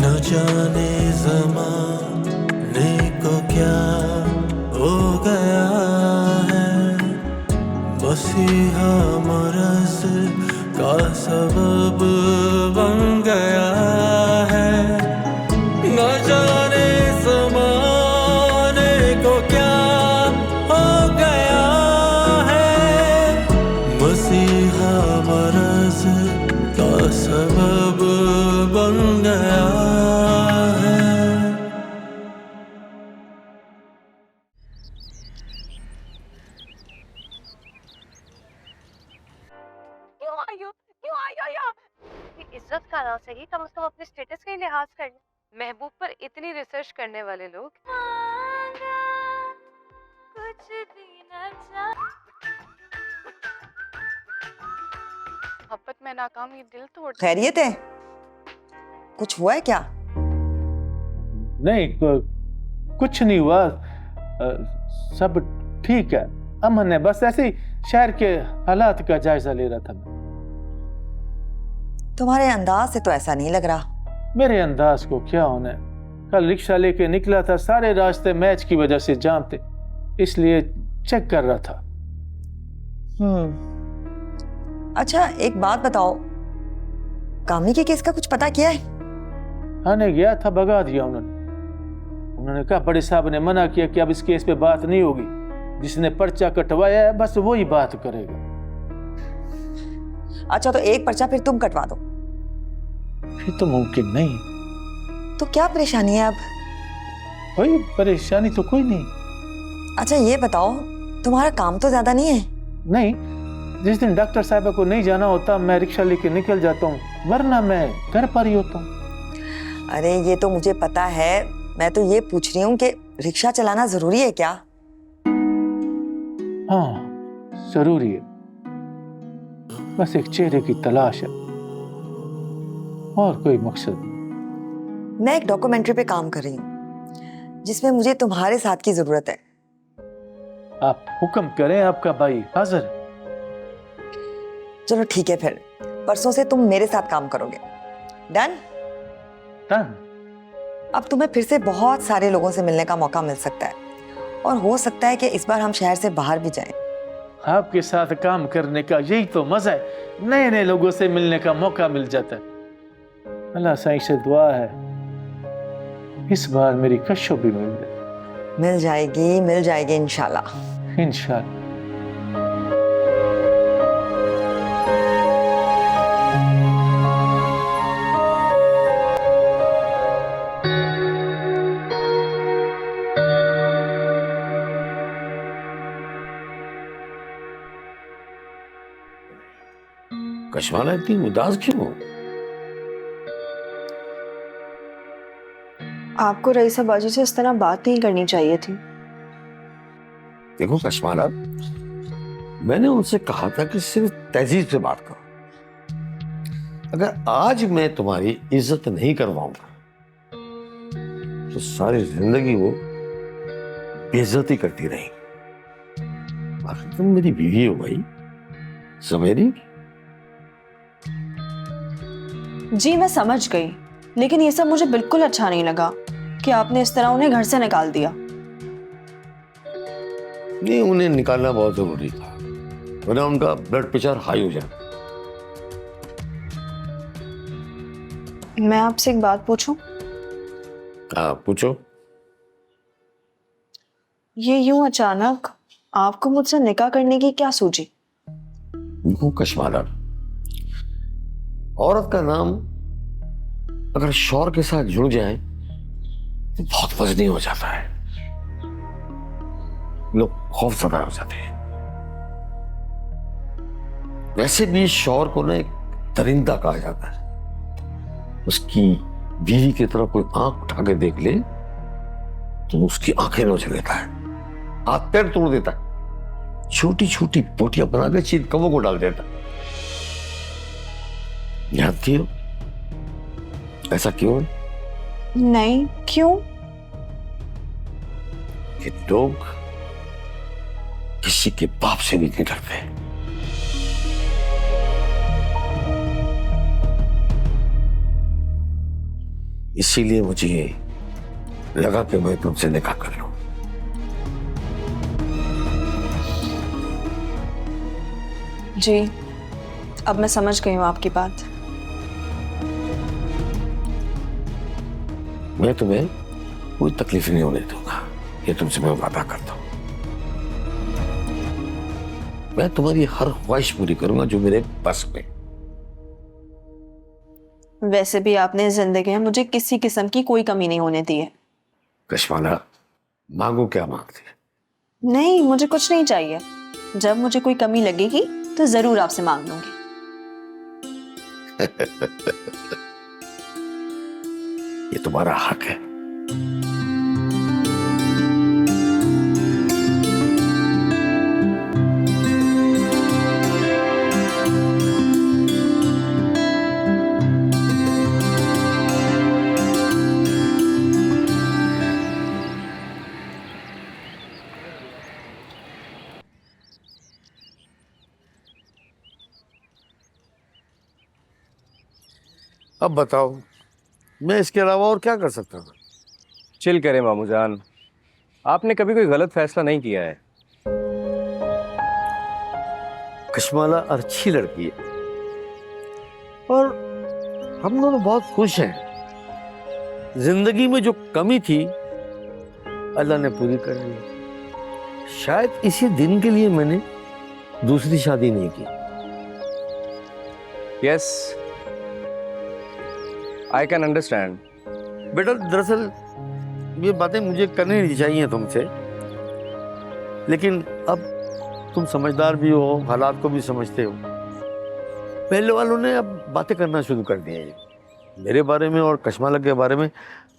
न जाने ज़माने को क्या हो गया है, मसीहा मरज़ का सबब बन गया है। न जाने ज़माने को क्या हो गया है, मसीहा मरज़ का सबब बन गया है। क्यों आई हो यहाँ? इज्जत का ना सही, कम से कम अपने स्टेटस का ही लिहाज कर ले। महबूब पर इतनी रिसर्च करने वाले लोग। कुछ मोहब्बत में नाकाम ये दिल तोड़। खैरियत है? कुछ हुआ है क्या? नहीं, कुछ नहीं हुआ, सब ठीक है, अमन है। बस ऐसे ही शहर के हालात का जायजा ले रहा था मैं। तुम्हारे अंदाज से तो ऐसा नहीं लग रहा। मेरे अंदाज को क्या होना है, कल रिक्शा लेके निकला था, सारे रास्ते मैच की वजह से जाम थे, इसलिए चेक कर रहा था। अच्छा एक बात बताओ, कामनी के केस का कुछ पता किया है? आने गया था, भगा दिया उन्होंने कहा बड़े साहब ने मना किया कि अब इस केस पे बात नहीं होगी, जिसने पर्चा कटवाया है बस वही बात करेगा। अच्छा तो एक पर्चा फिर तुम कटवा दो। फिर तो मुमकिन नहीं। तो क्या परेशानी है अब? कोई परेशानी तो कोई नहीं। अच्छा ये बताओ, तुम्हारा काम तो ज्यादा नहीं है? नहीं, जिस दिन डॉक्टर साहब को नहीं जाना होता मैं रिक्शा लेके निकल जाता हूँ, वरना मैं घर पर ही होता हूँ। अरे ये तो मुझे पता है, मैं तो ये पूछ रही हूँ कि रिक्शा चलाना जरूरी है क्या? हाँ जरूरी है, बस एक चेहरे की तलाश है और कोई मकसद नहीं। मैं एक डॉक्यूमेंट्री पे काम कर रही हूँ जिसमें मुझे तुम्हारे साथ की जरूरत है। आप हुक्म करें, आपका भाई हाजिर है। चलो ठीक है, फिर परसों से तुम मेरे साथ काम करोगे। डन? डन। अब तुम्हें फिर से बहुत सारे लोगों से मिलने का मौका मिल सकता है और हो सकता है कि इस बार हम शहर से बाहर भी जाएं। आपके साथ काम करने का यही तो मजा है, नए नए लोगों से मिलने का मौका मिल जाता है। अल्लाह साईं से दुआ है इस बार मेरी कशो भी मिल जाए। मिल जाएगी इंशाल्लाह। इंशाल्लाह। कशमाना इतनी उदास क्यों हो? आपको रईसा बाजी से इस तरह बात नहीं करनी चाहिए थी। देखो कशमाना, मैंने उनसे कहा था कि सिर्फ तहजीब से बात करो। अगर आज मैं तुम्हारी इज्जत नहीं करवाऊंगा तो सारी जिंदगी वो बेइज्जती करती रहेगी। आखिर तुम मेरी बीवी हो भाई, समझ रही? जी मैं समझ गई, लेकिन ये सब मुझे बिल्कुल अच्छा नहीं लगा कि आपने इस तरह उन्हें घर से निकाल दिया। नहीं, उन्हें निकालना बहुत जरूरी था, वरना उनका ब्लड प्रेशर हाई हो जाए। मैं आपसे एक बात पूछूं? पूछो। ये यूं अचानक आपको मुझसे निकाह करने की क्या सूझी? देखो कशमाना, औरत का नाम अगर शौहर के साथ जुड़ जाए तो बहुत वजनी हो जाता है, लोग खौफजदा हो जाते हैं। वैसे भी शौहर को ना एक दरिंदा कहा जाता है, उसकी बीवी की तरफ कोई आंख उठा के देख ले तो उसकी आंखें नोच लेता है, हाथ पैर तोड़ देता है, छोटी छोटी बोटियां बना के चीन कवों को डाल देता है। जानती हो ऐसा क्यों? नहीं, क्यों? कि लोग किसी के बाप से भी नहीं डरते। इसीलिए मुझे लगा कि मैं तुमसे निकाह कर लूं। जी, अब मैं समझ गई हूँ आपकी बात। मैं तुम्हें कोई तकलीफ नहीं होने दूंगा, ये तुमसे मैं वादा करता हूं। मैं तुम्हारी हर ख्वाहिश पूरी करूंगा जो मेरे बस में। वैसे भी आपने जिंदगी में मुझे किसी किस्म की कोई कमी नहीं होने दी है। कश्माला, मांगो क्या मांगते? नहीं, मुझे कुछ नहीं चाहिए। जब मुझे कोई कमी लगेगी तो जरूर आपसे मांग लूंगी। ये तुम्हारा हक है। अब बताओ, मैं इसके अलावा और क्या कर सकता हूँ? चिल करें मामू जान, आपने कभी कोई गलत फैसला नहीं किया है। कश्माला अच्छी लड़की है और हम दोनों बहुत खुश हैं। जिंदगी में जो कमी थी अल्लाह ने पूरी कर दी। शायद इसी दिन के लिए मैंने दूसरी शादी नहीं की। Yes, I can understand. बेटा, दरअसल ये बातें मुझे करनी नहीं चाहिए तुमसे, लेकिन अब तुम समझदार भी हो, हालात को भी समझते हो। पहले वालों ने अब बातें करना शुरू कर दिए हैं मेरे बारे में और कश्माला के बारे में,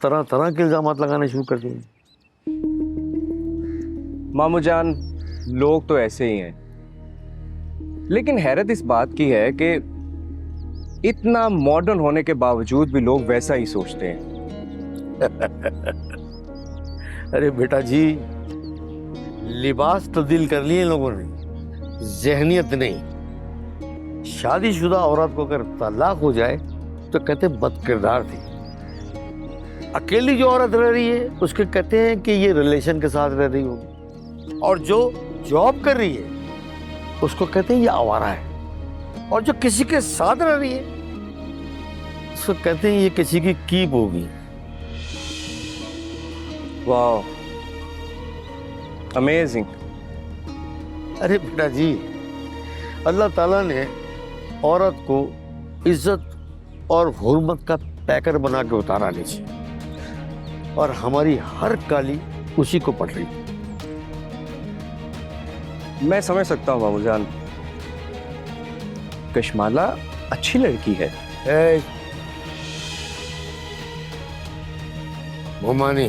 तरह तरह के इल्जामात लगाने शुरू कर दिए। मामू जान, लोग तो ऐसे ही हैं, लेकिन हैरत इस बात की है कि इतना मॉडर्न होने के बावजूद भी लोग वैसा ही सोचते हैं। अरे बेटा जी, लिबास तब्दील कर लिए लोगों ने, जहनियत नहीं। शादीशुदा औरत को अगर तलाक हो जाए तो कहते बद किरदार थी। अकेली जो औरत रह रही है उसके कहते हैं कि ये रिलेशन के साथ रह रही होगी, और जो जॉब कर रही है उसको कहते हैं ये आवारा है, और जो किसी के साथ रह रही है उसको कहते हैं ये किसी की कीप होगी। वाह, अमेजिंग। अरे बेटा जी, अल्लाह ताला ने औरत को इज्जत और हुर्मत का पैकर बना के उतारा नीचे, और हमारी हर काली उसी को पड़ रही। मैं समझ सकता हूँ मामू जान, कश्माला अच्छी लड़की है। मोमानी,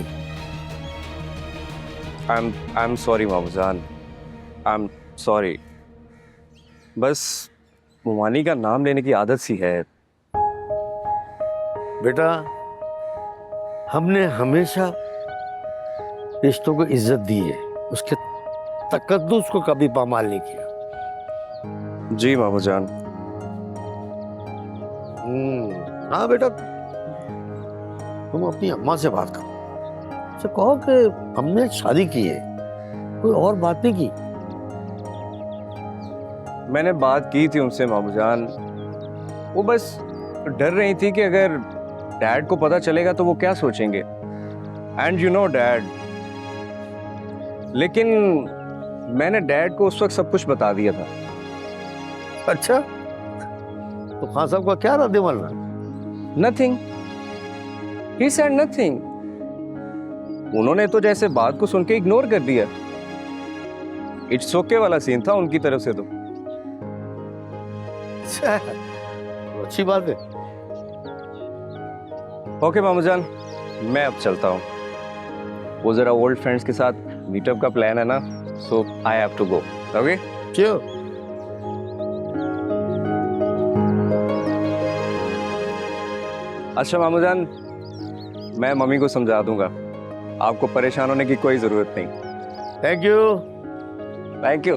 आई एम सॉरी मामू जान, आई एम सॉरी। बस मोमानी का नाम लेने की आदत सी है। बेटा, हमने हमेशा रिश्तों को इज्जत दी है, उसके तकद्दुस को कभी पामाल नहीं किया। जी मामू जान। हाँ बेटा, तुम अपनी अम्मा से बात करो, उसे कहो कि हमने शादी की है, कोई और बात नहीं की। मैंने बात की थी उनसे मामू जान, वो बस डर रही थी कि अगर डैड को पता चलेगा तो वो क्या सोचेंगे। And you know dad. लेकिन मैंने डैड को उस वक्त सब कुछ बता दिया था। अच्छा, तो खान साहब का क्या रद्द अमल है? Nothing, he said nothing. उन्होंने तो जैसे बात को सुन के इग्नोर कर दिया। इट्स ओके वाला सीन था उनकी तरफ से तो। अच्छा, तो अच्छी बात है। ओके मामू जान, मैं अब चलता हूँ। वो जरा ओल्ड फ्रेंड्स के साथ मीटअप का प्लान है ना, so I have to go. Okay, क्यों? अच्छा मामू जान, मैं मम्मी को समझा दूंगा, आपको परेशान होने की कोई जरूरत नहीं। Thank you. Thank you.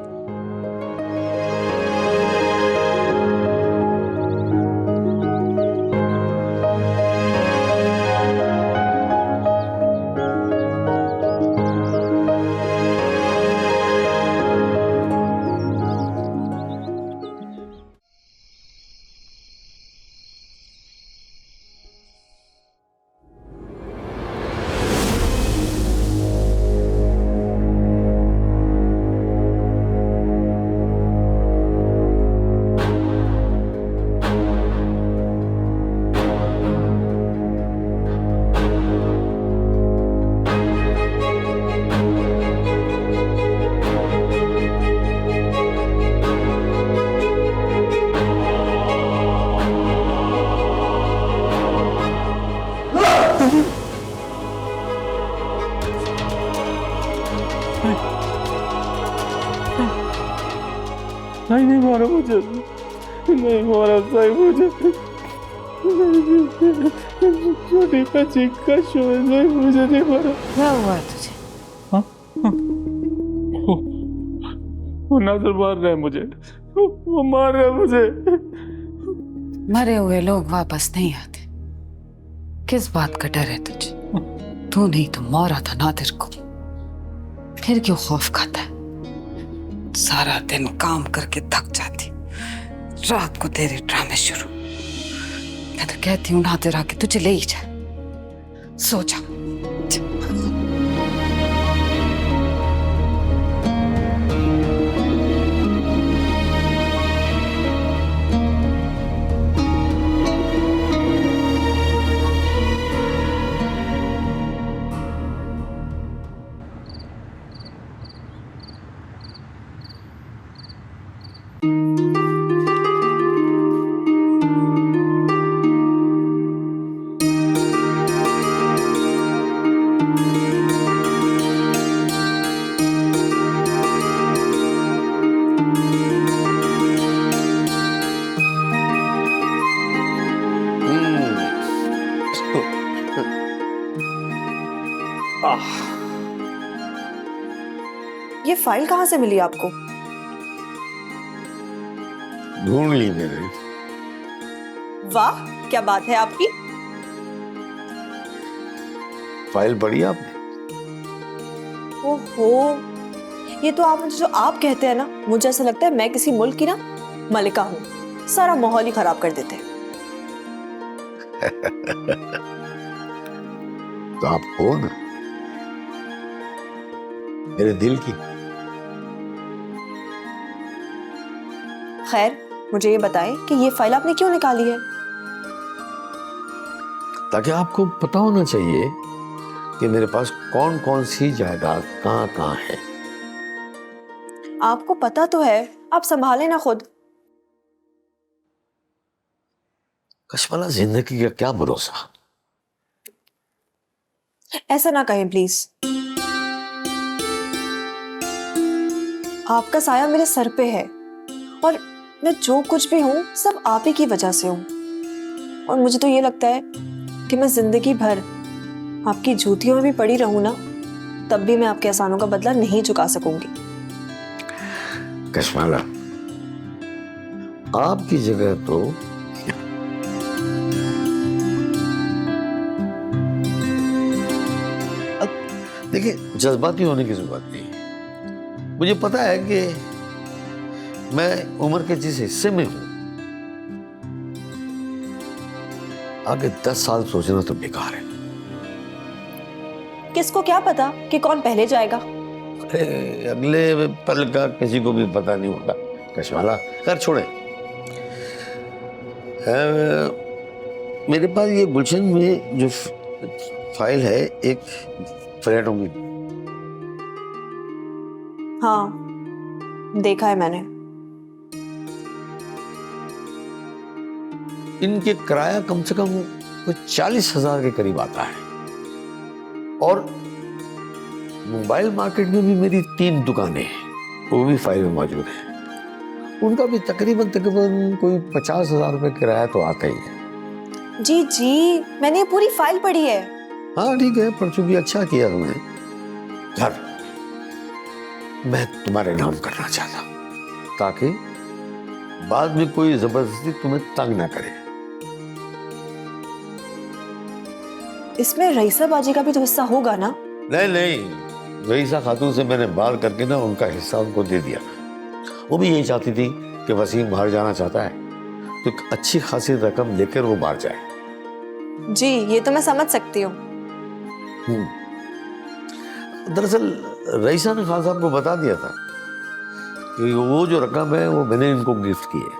मारो मुझे, नहीं मारो साईं मुझे, छोटी बच्ची का शोर है, मुझे नहीं मारो। क्या हुआ है तुझे? वो नाज़र मार रहे हैं मुझे, वो मार रहे हैं मुझे। मरे हुए लोग वापस नहीं आते, किस बात का डर है तुझे? तू नहीं तो मौरा था नादिर को, फिर क्यों खौफ खाता है? सारा दिन काम करके थक जाती, रात को तेरे ड्रामे शुरू। मैं तो कहती हूँ नादिर आके तुझे ले ही जाए, सो जा। ये फाइल कहाँ से मिली आपको? ढूंढ ली मैंने। वाह, क्या बात है आपकी। फाइल पढ़ी आपने? ओहो, ये तो आप मुझे जो आप कहते हैं ना, मुझे ऐसा लगता है मैं किसी मुल्क की ना मलिका हूँ, सारा माहौल ही खराब कर देते हैं। तो आप हो ना मेरे दिल की। खैर, मुझे ये बताएं कि ये फाइल आपने क्यों निकाली है? ताकि आपको पता होना चाहिए कि मेरे पास कौन कौन सी जायदाद कहाँ कहाँ है। आपको पता तो है, आप संभाले ना खुद। कश्मला, जिंदगी का क्या भरोसा। ऐसा ना कहें प्लीज। आपका साया मेरे सर पे है और मैं जो कुछ भी हूं सब आप ही की वजह से हूं। और मुझे तो ये लगता है कि मैं जिंदगी भर आपकी जूतियों में भी पड़ी रहूं ना, तब भी मैं आपके एहसानों का बदला नहीं चुका सकूंगी। कश्मला, आपकी जगह तो देखिए, जज्बाती होने की जरूरत नहीं है। मुझे पता है कि मैं उम्र के जिस हिस्से में हूं, आगे 10 साल सोचना तो बेकार है। किसको क्या पता कि कौन पहले जाएगा। अरे, अगले पल का किसी को भी पता नहीं होता कश्मला। कर छोड़े। मेरे पास ये गुलशन में जो फाइल है, एक फ्लैटों की। हाँ, देखा है मैंने। इनके किराया कम से कम 40,000 के करीब आता है। और मोबाइल मार्केट में भी मेरी 3 दुकानें हैं, वो भी फाइल में मौजूद है। उनका भी तकरीबन कोई 50,000 रुपये किराया तो आता ही है। जी जी, मैंने ये पूरी फाइल पढ़ी है। हाँ ठीक है, पर चूंकि अच्छा किया तुमने। घर मैं तुम्हारे नाम करना चाहता, ताकि बाद में कोई जबरदस्ती तुम्हें तंग ना करे। इसमें रईसा बाजी का भी तो हिस्सा होगा ना? नहीं नहीं, रईसा खातून से मैंने बात करके ना उनका हिस्सा उनको दे दिया। वो भी यही चाहती थी कि वसीम बाहर जाना चाहता है, तो एक अच्छी खासी रकम लेकर वो बाहर जाए। जी, ये तो मैं समझ सकती हूँ। दरअसल रईसा ने खान साहब को बता दिया था कि वो जो रकम है वो मैंने इनको गिफ्ट की है।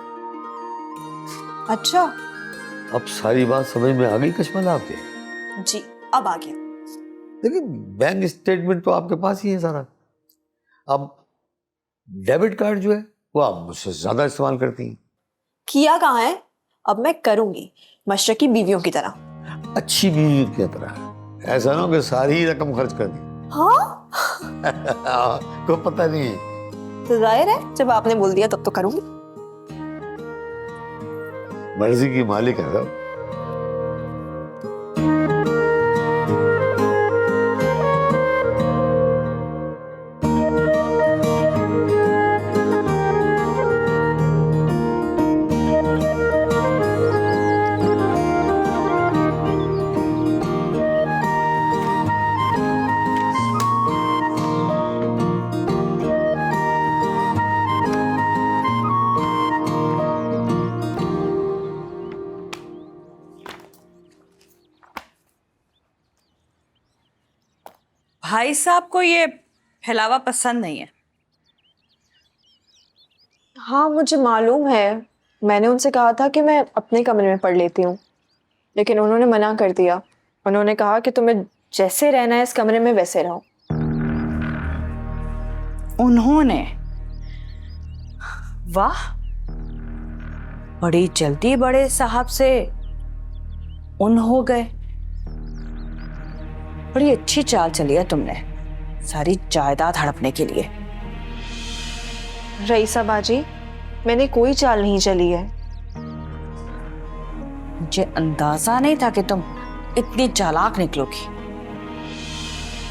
अच्छा, अब सारी बात समझ में आ गई कश्मला आपके? जी, अब आ गया। देखिए, बैंक स्टेटमेंट तो आपके पास ही है सारा। अब डेबिट कार्ड जो है वो आप मुझसे ज्यादा इस्तेमाल करती हैं। किया कहाँ है? अब मैं करूंगी, मशरकी बीवियों की तरह। अच्छी बीवी की तरह। ऐसा ना हो कि सारी ही रकम खर्च कर दी। हाँ? को पता नहीं है। तो जाहिर है, जब आपने बोल दिया तब तो करूंगी। मर्जी की मालिक है साहब। भाई साहब को ये फैलावा पसंद नहीं है। हाँ मुझे मालूम है, मैंने उनसे कहा था कि मैं अपने कमरे में पढ़ लेती हूँ, लेकिन उन्होंने मना कर दिया। उन्होंने कहा कि तुम्हें जैसे रहना है इस कमरे में वैसे रहो। उन्होंने? वाह, बड़ी जल्दी बड़े साहब से उन हो गए। बड़ी अच्छी चाल चली है तुमने, सारी जायदाद हड़पने के लिए। रईसा बाजी, मैंने कोई चाल नहीं चली है। मुझे अंदाजा नहीं था कि तुम इतनी चालाक निकलोगी।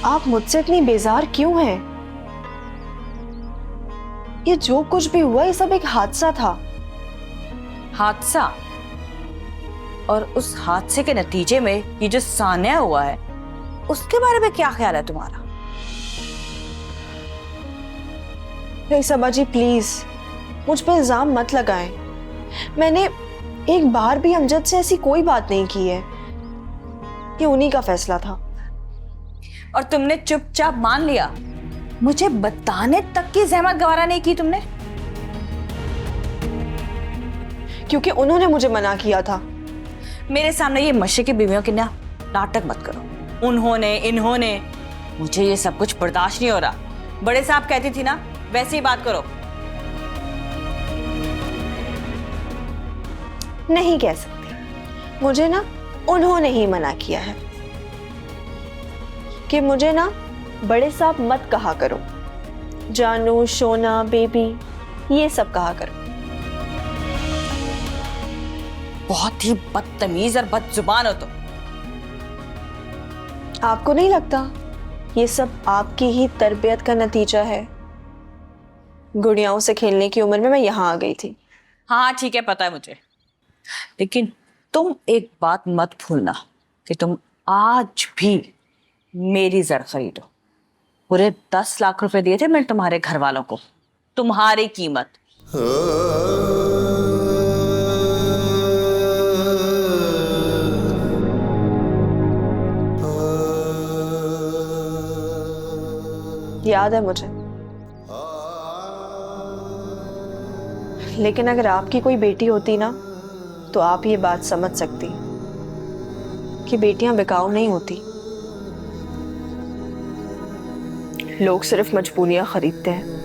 आप मुझसे इतनी बेजार क्यों हैं? ये जो कुछ भी हुआ ये सब एक हादसा था। हादसा? और उस हादसे के नतीजे में ये जो सान्या हुआ है उसके बारे में क्या ख्याल है तुम्हारा? रईसा बाजी प्लीज मुझ पे इल्जाम मत लगाएं। मैंने एक बार भी अमजद से ऐसी कोई बात नहीं की है। ये उन्हीं का फैसला था। और तुमने चुपचाप मान लिया? मुझे बताने तक की जहमत गवारा नहीं की तुमने? क्योंकि उन्होंने मुझे मना किया था। मेरे सामने ये मशे की बीवियों की ना नाटक मत करो। उन्होंने, इन्होंने, मुझे ये सब कुछ बर्दाश्त नहीं हो रहा। बड़े साहब कहती थी ना, वैसे ही बात करो। नहीं कह सकती, मुझे ना उन्होंने ही मना किया है कि मुझे ना बड़े साहब मत कहा करो। जानू, सोना, बेबी, ये सब कहा करो। बहुत ही बदतमीज और बदजुबान हो तुम। आपको नहीं लगता ये सब आपकी ही तरबियत का नतीजा है? गुड़ियाओं से खेलने की उम्र में मैं यहाँ आ गई थी। हाँ ठीक है, पता है मुझे, लेकिन तुम एक बात मत भूलना कि तुम आज भी मेरी जर खरीदो। पूरे 10 लाख रुपए दिए थे मैंने तुम्हारे घर वालों को, तुम्हारी कीमत। याद है मुझे, लेकिन अगर आपकी कोई बेटी होती ना तो आप ये बात समझ सकती कि बेटियां बिकाऊ नहीं होती। लोग सिर्फ मजबूरियां खरीदते हैं।